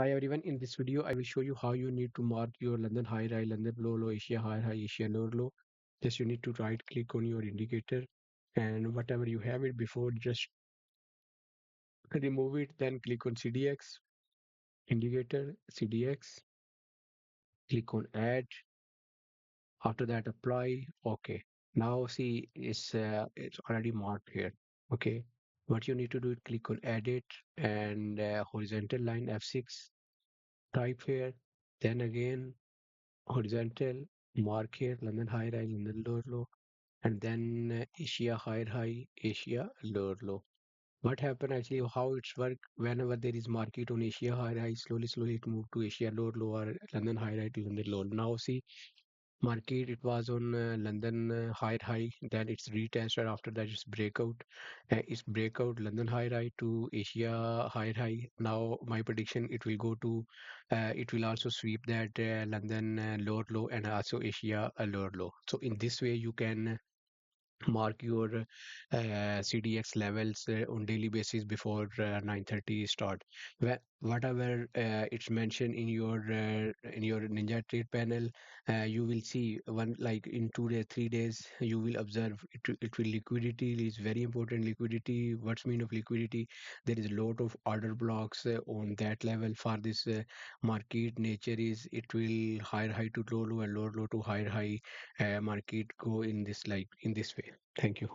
Hi everyone, in this video I will show you how you need to mark your London high, London low, Asia high, Asia low. Just you need to right click on your indicator and whatever you have it before, just remove it, then click on CDX, indicator, CDX, click on add, after that apply, okay. Now see it's already marked here, okay. What you need to do is click on edit and horizontal line F6, type here, then again horizontal, mark here London high, London lower low, and then Asia higher high, Asia lower low. What happen actually, how it's work, whenever there is market on Asia higher high, slowly it move to Asia lower low or London higher high to London low. Now see market, it was on London higher high, then it's retested, after that it's breakout London higher high to Asia higher high. Now my prediction, it will go to it will also sweep that London lower low and also Asia lower low. So in this way you can mark your CDX levels on daily basis before 9:30 start. Whatever it's mentioned in your Ninja Trade panel, you will see one, like in 2 days, 3 days, you will observe it will liquidity is very important. Liquidity, what's mean of liquidity? There is a lot of order blocks on that level. For this market nature is, it will higher high to low low and lower low to higher high market go in this, like in this way. Thank you.